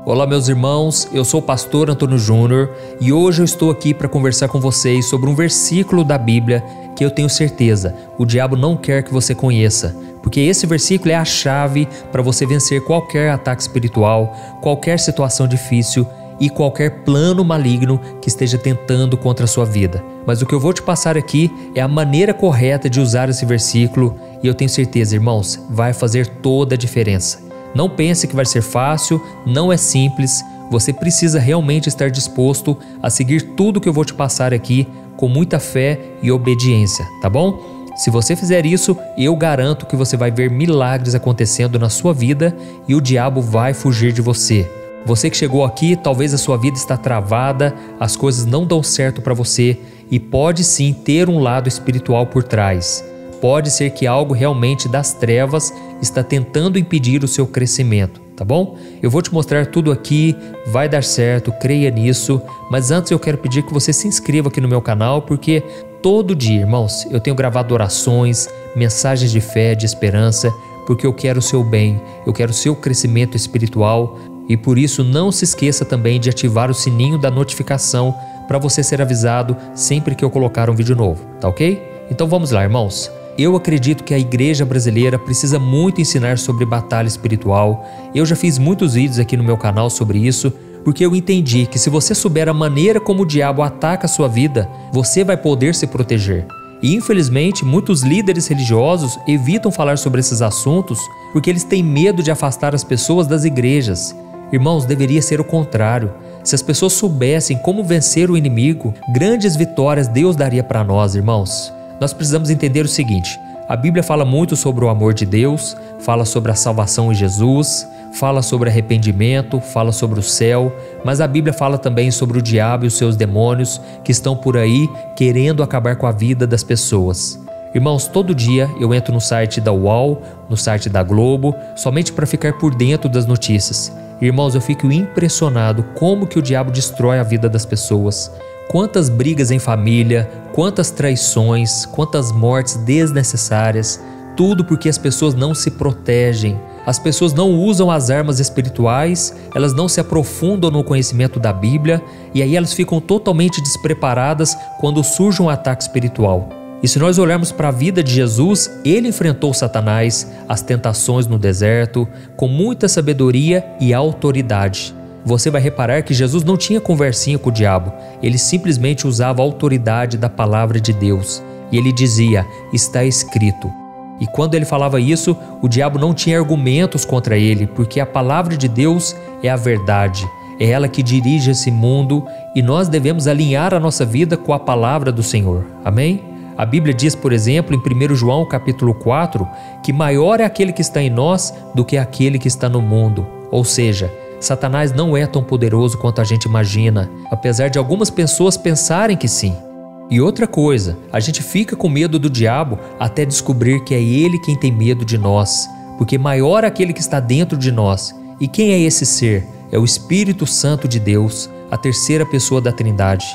Olá meus irmãos, eu sou o pastor Antônio Júnior e hoje eu estou aqui para conversar com vocês sobre um versículo da Bíblia que eu tenho certeza, o diabo não quer que você conheça, porque esse versículo é a chave para você vencer qualquer ataque espiritual, qualquer situação difícil e qualquer plano maligno que esteja tentando contra a sua vida. Mas o que eu vou te passar aqui é a maneira correta de usar esse versículo e eu tenho certeza, irmãos, vai fazer toda a diferença. Não pense que vai ser fácil, não é simples, você precisa realmente estar disposto a seguir tudo que eu vou te passar aqui com muita fé e obediência, tá bom? Se você fizer isso, eu garanto que você vai ver milagres acontecendo na sua vida e o diabo vai fugir de você. Você que chegou aqui, talvez a sua vida está travada, as coisas não dão certo para você e pode sim ter um lado espiritual por trás. Pode ser que algo realmente das trevas está tentando impedir o seu crescimento, tá bom? Eu vou te mostrar tudo aqui, vai dar certo, creia nisso, mas antes eu quero pedir que você se inscreva aqui no meu canal, porque todo dia, irmãos, eu tenho gravado orações, mensagens de fé, de esperança, porque eu quero o seu bem, eu quero o seu crescimento espiritual e por isso não se esqueça também de ativar o sininho da notificação para você ser avisado sempre que eu colocar um vídeo novo, tá ok? Então vamos lá, irmãos. Eu acredito que a igreja brasileira precisa muito ensinar sobre batalha espiritual. Eu já fiz muitos vídeos aqui no meu canal sobre isso, porque eu entendi que se você souber a maneira como o diabo ataca a sua vida, você vai poder se proteger. E infelizmente, muitos líderes religiosos evitam falar sobre esses assuntos porque eles têm medo de afastar as pessoas das igrejas. Irmãos, deveria ser o contrário. Se as pessoas soubessem como vencer o inimigo, grandes vitórias Deus daria para nós, irmãos. Nós precisamos entender o seguinte, a Bíblia fala muito sobre o amor de Deus, fala sobre a salvação em Jesus, fala sobre arrependimento, fala sobre o céu, mas a Bíblia fala também sobre o diabo e os seus demônios que estão por aí querendo acabar com a vida das pessoas. Irmãos, todo dia eu entro no site da UOL, no site da Globo, somente para ficar por dentro das notícias. Irmãos, eu fico impressionado como que o diabo destrói a vida das pessoas. Quantas brigas em família, quantas traições, quantas mortes desnecessárias, tudo porque as pessoas não se protegem. As pessoas não usam as armas espirituais, elas não se aprofundam no conhecimento da Bíblia e aí elas ficam totalmente despreparadas quando surge um ataque espiritual. E se nós olharmos para a vida de Jesus, ele enfrentou Satanás, as tentações no deserto, com muita sabedoria e autoridade. Você vai reparar que Jesus não tinha conversinha com o diabo, ele simplesmente usava a autoridade da palavra de Deus. E ele dizia, está escrito. E quando ele falava isso, o diabo não tinha argumentos contra ele, porque a palavra de Deus é a verdade. É ela que dirige esse mundo e nós devemos alinhar a nossa vida com a palavra do Senhor. Amém? A Bíblia diz, por exemplo, em 1 João capítulo 4, que maior é aquele que está em nós do que aquele que está no mundo. Ou seja, Satanás não é tão poderoso quanto a gente imagina, apesar de algumas pessoas pensarem que sim. E outra coisa, a gente fica com medo do diabo até descobrir que é ele quem tem medo de nós, porque maior é aquele que está dentro de nós. E quem é esse ser? É o Espírito Santo de Deus, a terceira pessoa da Trindade.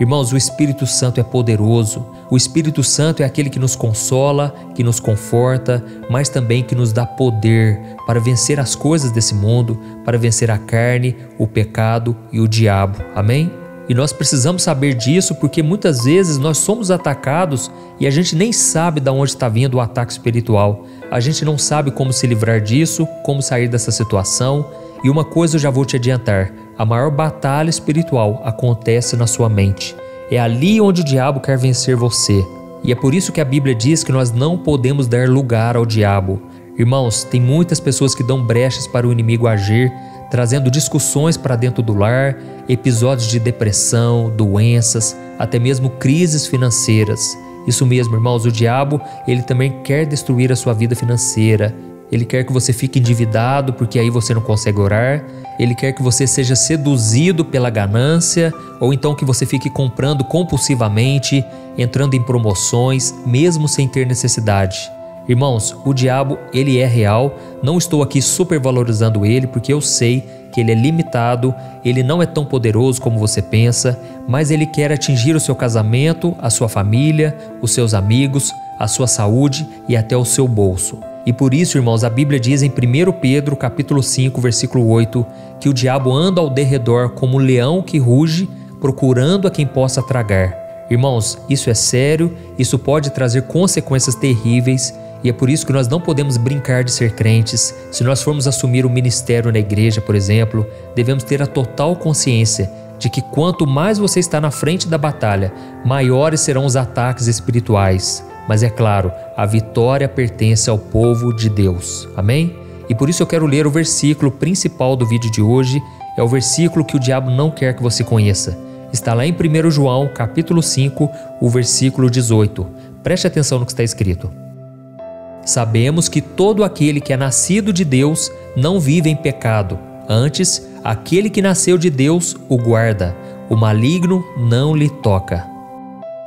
Irmãos, o Espírito Santo é poderoso. O Espírito Santo é aquele que nos consola, que nos conforta, mas também que nos dá poder para vencer as coisas desse mundo, para vencer a carne, o pecado e o diabo. Amém? E nós precisamos saber disso porque muitas vezes nós somos atacados e a gente nem sabe de onde está vindo o ataque espiritual. A gente não sabe como se livrar disso, como sair dessa situação. E uma coisa eu já vou te adiantar, a maior batalha espiritual acontece na sua mente. É ali onde o diabo quer vencer você. E é por isso que a Bíblia diz que nós não podemos dar lugar ao diabo. Irmãos, tem muitas pessoas que dão brechas para o inimigo agir, trazendo discussões para dentro do lar, episódios de depressão, doenças, até mesmo crises financeiras. Isso mesmo, irmãos, o diabo, ele também quer destruir a sua vida financeira. Ele quer que você fique endividado porque aí você não consegue orar. Ele quer que você seja seduzido pela ganância ou então que você fique comprando compulsivamente, entrando em promoções, mesmo sem ter necessidade. Irmãos, o diabo, ele é real. Não estou aqui supervalorizando ele porque eu sei que ele é limitado, ele não é tão poderoso como você pensa, mas ele quer atingir o seu casamento, a sua família, os seus amigos, a sua saúde e até o seu bolso. E por isso, irmãos, a Bíblia diz em 1 Pedro capítulo 5, versículo 8, que o diabo anda ao derredor como um leão que ruge, procurando a quem possa tragar. Irmãos, isso é sério, isso pode trazer consequências terríveis, e é por isso que nós não podemos brincar de ser crentes. Se nós formos assumir um ministério na igreja, por exemplo, devemos ter a total consciência de que quanto mais você está na frente da batalha, maiores serão os ataques espirituais. Mas é claro, a vitória pertence ao povo de Deus. Amém? E por isso eu quero ler o versículo principal do vídeo de hoje. É o versículo que o diabo não quer que você conheça. Está lá em 1 João, capítulo 5, o versículo 18. Preste atenção no que está escrito. Sabemos que todo aquele que é nascido de Deus não vive em pecado. Antes, aquele que nasceu de Deus o guarda. O maligno não lhe toca.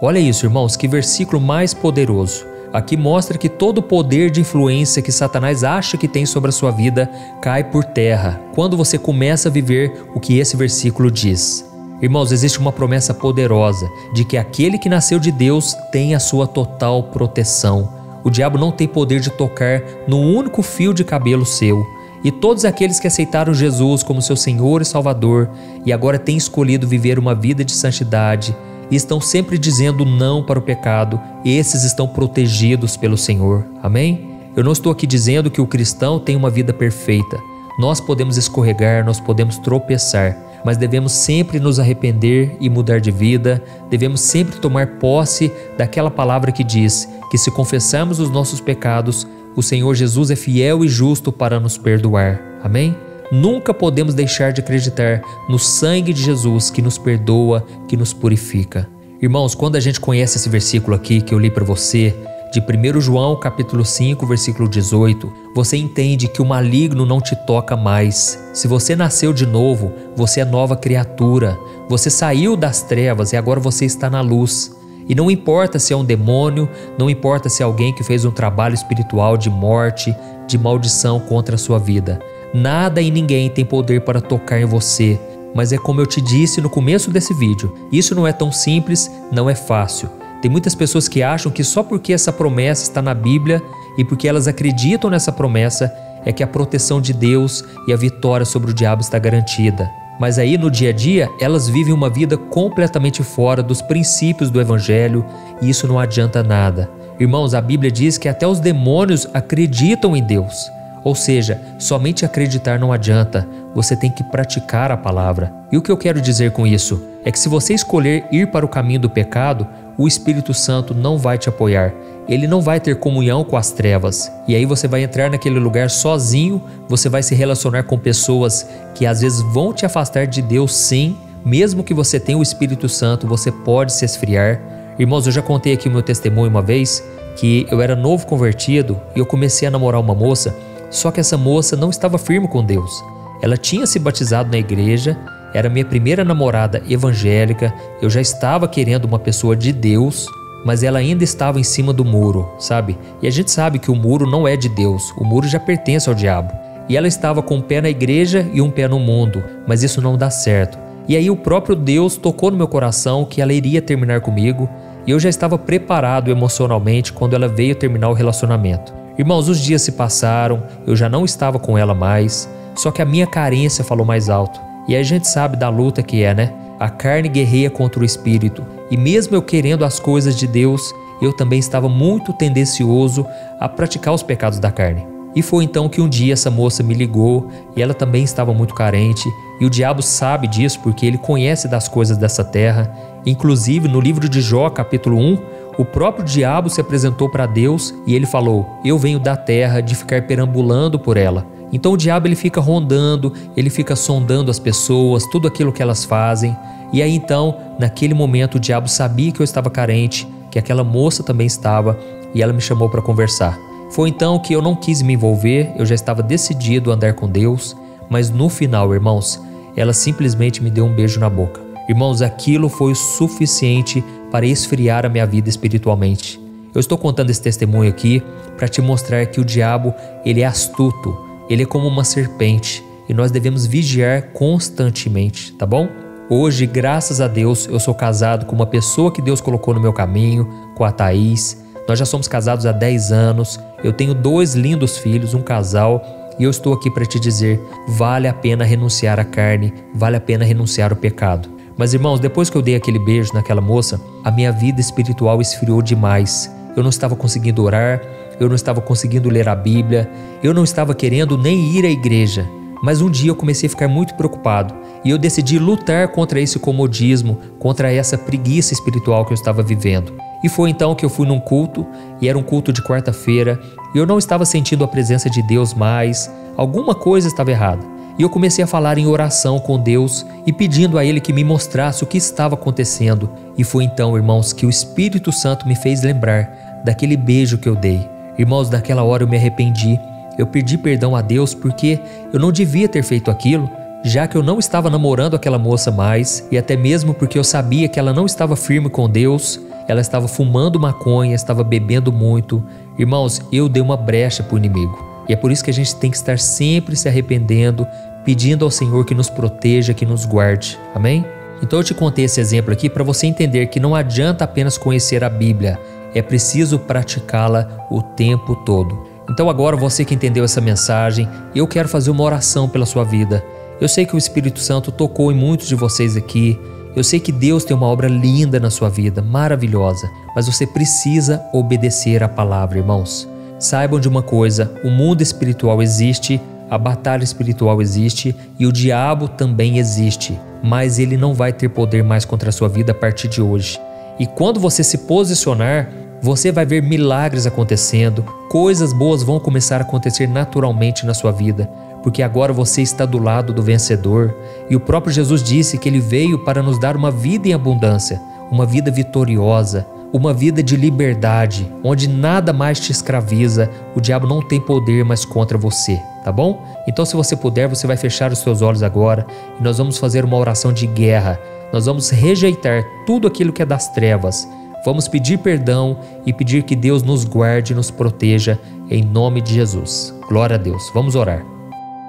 Olha isso, irmãos, que versículo mais poderoso. Aqui mostra que todo o poder de influência que Satanás acha que tem sobre a sua vida cai por terra quando você começa a viver o que esse versículo diz. Irmãos, existe uma promessa poderosa de que aquele que nasceu de Deus tem a sua total proteção. O diabo não tem poder de tocar no único fio de cabelo seu. E todos aqueles que aceitaram Jesus como seu Senhor e Salvador e agora têm escolhido viver uma vida de santidade e estão sempre dizendo não para o pecado, esses estão protegidos pelo Senhor. Amém? Eu não estou aqui dizendo que o cristão tem uma vida perfeita. Nós podemos escorregar, nós podemos tropeçar, mas devemos sempre nos arrepender e mudar de vida. Devemos sempre tomar posse daquela palavra que diz que se confessarmos os nossos pecados, o Senhor Jesus é fiel e justo para nos perdoar. Amém? Nunca podemos deixar de acreditar no sangue de Jesus que nos perdoa, que nos purifica. Irmãos, quando a gente conhece esse versículo aqui que eu li para você, de 1 João capítulo 5, versículo 18, você entende que o maligno não te toca mais. Se você nasceu de novo, você é nova criatura. Você saiu das trevas e agora você está na luz. E não importa se é um demônio, não importa se é alguém que fez um trabalho espiritual de morte, de maldição contra a sua vida. Nada e ninguém tem poder para tocar em você. Mas é como eu te disse no começo desse vídeo, isso não é tão simples, não é fácil. Tem muitas pessoas que acham que só porque essa promessa está na Bíblia e porque elas acreditam nessa promessa é que a proteção de Deus e a vitória sobre o diabo está garantida. Mas aí no dia a dia elas vivem uma vida completamente fora dos princípios do Evangelho e isso não adianta nada. Irmãos, a Bíblia diz que até os demônios acreditam em Deus. Ou seja, somente acreditar não adianta, você tem que praticar a palavra. E o que eu quero dizer com isso é que se você escolher ir para o caminho do pecado, o Espírito Santo não vai te apoiar. Ele não vai ter comunhão com as trevas. E aí você vai entrar naquele lugar sozinho, você vai se relacionar com pessoas que às vezes vão te afastar de Deus sim. Mesmo que você tenha o Espírito Santo, você pode se esfriar. Irmãos, eu já contei aqui o meu testemunho uma vez, que eu era novo convertido e eu comecei a namorar uma moça. Só que essa moça não estava firme com Deus. Ela tinha se batizado na igreja, era minha primeira namorada evangélica, eu já estava querendo uma pessoa de Deus, mas ela ainda estava em cima do muro, sabe? E a gente sabe que o muro não é de Deus, o muro já pertence ao diabo. E ela estava com um pé na igreja e um pé no mundo, mas isso não dá certo. E aí o próprio Deus tocou no meu coração que ela iria terminar comigo, e eu já estava preparado emocionalmente quando ela veio terminar o relacionamento. Irmãos, os dias se passaram, eu já não estava com ela mais, só que a minha carência falou mais alto. E aí a gente sabe da luta que é, né? A carne guerreia contra o espírito. E mesmo eu querendo as coisas de Deus, eu também estava muito tendencioso a praticar os pecados da carne. E foi então que um dia essa moça me ligou e ela também estava muito carente. E o diabo sabe disso porque ele conhece das coisas dessa terra. Inclusive no livro de Jó, capítulo 1, o próprio diabo se apresentou para Deus e ele falou: eu venho da terra de ficar perambulando por ela. Então o diabo ele fica rondando, ele fica sondando as pessoas, tudo aquilo que elas fazem. E aí então, naquele momento o diabo sabia que eu estava carente, que aquela moça também estava, e ela me chamou para conversar. Foi então que eu não quis me envolver, eu já estava decidido a andar com Deus, mas no final, irmãos, ela simplesmente me deu um beijo na boca. Irmãos, aquilo foi o suficiente para esfriar a minha vida espiritualmente. Eu estou contando esse testemunho aqui para te mostrar que o diabo, ele é astuto, ele é como uma serpente e nós devemos vigiar constantemente, tá bom? Hoje, graças a Deus, eu sou casado com uma pessoa que Deus colocou no meu caminho, com a Thaís. Nós já somos casados há 10 anos, eu tenho 2 lindos filhos, um casal, e eu estou aqui para te dizer, vale a pena renunciar à carne, vale a pena renunciar ao pecado. Mas irmãos, depois que eu dei aquele beijo naquela moça, a minha vida espiritual esfriou demais. Eu não estava conseguindo orar, eu não estava conseguindo ler a Bíblia, eu não estava querendo nem ir à igreja. Mas um dia eu comecei a ficar muito preocupado e eu decidi lutar contra esse comodismo, contra essa preguiça espiritual que eu estava vivendo. E foi então que eu fui num culto, e era um culto de quarta-feira, e eu não estava sentindo a presença de Deus mais, alguma coisa estava errada. E eu comecei a falar em oração com Deus e pedindo a Ele que me mostrasse o que estava acontecendo. E foi então, irmãos, que o Espírito Santo me fez lembrar daquele beijo que eu dei. Irmãos, naquela hora eu me arrependi. Eu pedi perdão a Deus porque eu não devia ter feito aquilo, já que eu não estava namorando aquela moça mais, e até mesmo porque eu sabia que ela não estava firme com Deus, ela estava fumando maconha, estava bebendo muito. Irmãos, eu dei uma brecha para o inimigo. E é por isso que a gente tem que estar sempre se arrependendo, pedindo ao Senhor que nos proteja, que nos guarde. Amém? Então eu te contei esse exemplo aqui para você entender que não adianta apenas conhecer a Bíblia, é preciso praticá-la o tempo todo. Então agora, você que entendeu essa mensagem, eu quero fazer uma oração pela sua vida. Eu sei que o Espírito Santo tocou em muitos de vocês aqui. Eu sei que Deus tem uma obra linda na sua vida, maravilhosa. Mas você precisa obedecer à palavra, irmãos. Saibam de uma coisa, o mundo espiritual existe, a batalha espiritual existe e o diabo também existe. Mas ele não vai ter poder mais contra a sua vida a partir de hoje. E quando você se posicionar, você vai ver milagres acontecendo, coisas boas vão começar a acontecer naturalmente na sua vida, porque agora você está do lado do vencedor. E o próprio Jesus disse que Ele veio para nos dar uma vida em abundância, uma vida vitoriosa, uma vida de liberdade, onde nada mais te escraviza, o diabo não tem poder mais contra você, tá bom? Então, se você puder, você vai fechar os seus olhos agora e nós vamos fazer uma oração de guerra. Nós vamos rejeitar tudo aquilo que é das trevas. Vamos pedir perdão e pedir que Deus nos guarde e nos proteja em nome de Jesus. Glória a Deus. Vamos orar.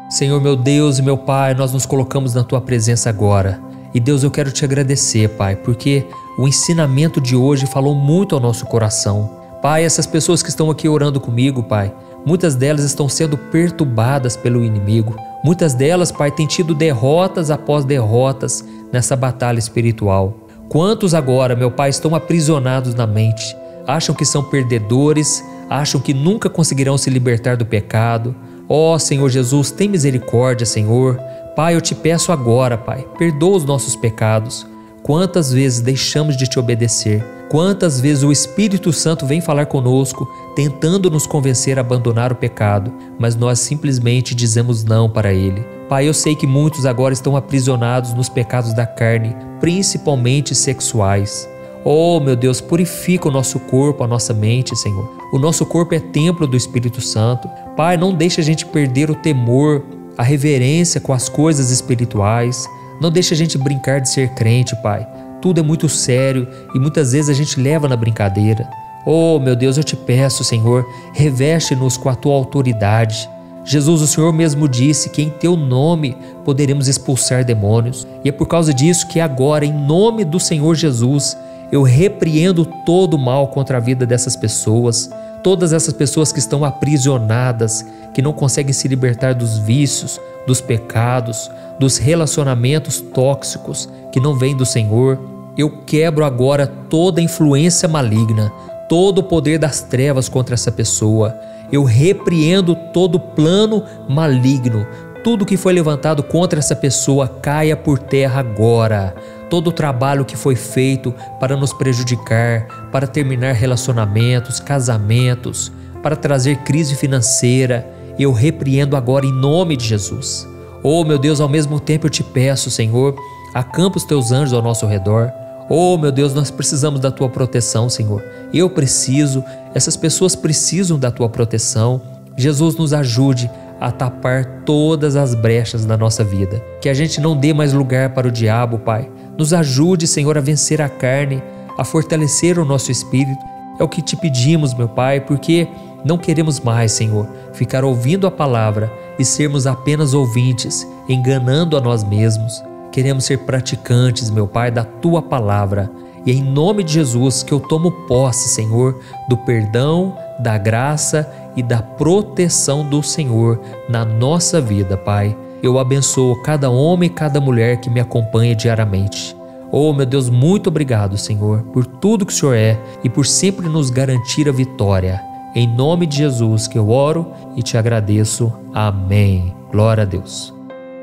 Senhor, meu Deus e meu Pai, nós nos colocamos na Tua presença agora. E Deus, eu quero Te agradecer, Pai, porque o ensinamento de hoje falou muito ao nosso coração. Pai, essas pessoas que estão aqui orando comigo, Pai, muitas delas estão sendo perturbadas pelo inimigo. Muitas delas, Pai, têm tido derrotas após derrotas nessa batalha espiritual. Quantos agora, meu Pai, estão aprisionados na mente, acham que são perdedores, acham que nunca conseguirão se libertar do pecado. Ó Senhor Jesus, tem misericórdia, Senhor. Pai, eu te peço agora, Pai, perdoa os nossos pecados. Quantas vezes deixamos de te obedecer? Quantas vezes o Espírito Santo vem falar conosco, tentando nos convencer a abandonar o pecado, mas nós simplesmente dizemos não para ele. Pai, eu sei que muitos agora estão aprisionados nos pecados da carne, principalmente sexuais. Oh, meu Deus, purifica o nosso corpo, a nossa mente, Senhor. O nosso corpo é templo do Espírito Santo. Pai, não deixa a gente perder o temor, a reverência com as coisas espirituais. Não deixa a gente brincar de ser crente, Pai. Tudo é muito sério e muitas vezes a gente leva na brincadeira. Oh, meu Deus, eu te peço, Senhor, reveste-nos com a Tua autoridade. Jesus, o Senhor mesmo disse que em Teu nome poderemos expulsar demônios. E é por causa disso que agora, em nome do Senhor Jesus, eu repreendo todo o mal contra a vida dessas pessoas. Todas essas pessoas que estão aprisionadas, que não conseguem se libertar dos vícios, dos pecados, dos relacionamentos tóxicos que não vêm do Senhor. Eu quebro agora toda influência maligna, todo o poder das trevas contra essa pessoa. Eu repreendo todo plano maligno. Tudo que foi levantado contra essa pessoa caia por terra agora. Todo o trabalho que foi feito para nos prejudicar, para terminar relacionamentos, casamentos, para trazer crise financeira, eu repreendo agora em nome de Jesus. Oh, meu Deus, ao mesmo tempo eu te peço, Senhor, acampa os Teus anjos ao nosso redor. Oh, meu Deus, nós precisamos da Tua proteção, Senhor. Eu preciso, essas pessoas precisam da Tua proteção. Jesus, nos ajude a tapar todas as brechas da nossa vida. Que a gente não dê mais lugar para o diabo, Pai. Nos ajude, Senhor, a vencer a carne, a fortalecer o nosso espírito. É o que te pedimos, meu Pai, porque não queremos mais, Senhor, ficar ouvindo a palavra e sermos apenas ouvintes, enganando a nós mesmos. Queremos ser praticantes, meu Pai, da Tua palavra. E é em nome de Jesus que eu tomo posse, Senhor, do perdão, da graça e da proteção do Senhor na nossa vida, Pai. Eu abençoo cada homem e cada mulher que me acompanha diariamente. Oh, meu Deus, muito obrigado, Senhor, por tudo que o Senhor é e por sempre nos garantir a vitória. Em nome de Jesus que eu oro e te agradeço. Amém. Glória a Deus.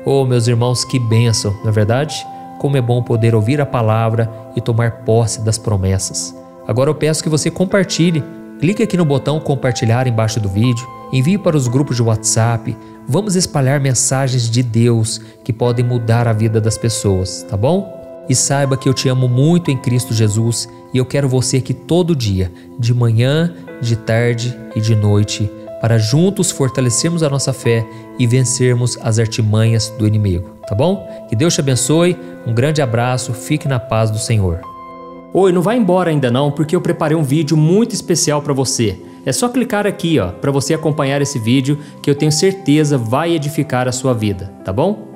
Oh, meus irmãos, que bênção, não é verdade? Como é bom poder ouvir a palavra e tomar posse das promessas. Agora eu peço que você compartilhe. Clique aqui no botão compartilhar embaixo do vídeo, envie para os grupos de WhatsApp. Vamos espalhar mensagens de Deus que podem mudar a vida das pessoas, tá bom? E saiba que eu te amo muito em Cristo Jesus e eu quero você aqui todo dia, de manhã, de tarde e de noite, para juntos fortalecermos a nossa fé e vencermos as artimanhas do inimigo, tá bom? Que Deus te abençoe, um grande abraço, fique na paz do Senhor. Oi, não vai embora ainda não, porque eu preparei um vídeo muito especial para você. É só clicar aqui, ó, para você acompanhar esse vídeo que eu tenho certeza vai edificar a sua vida, tá bom?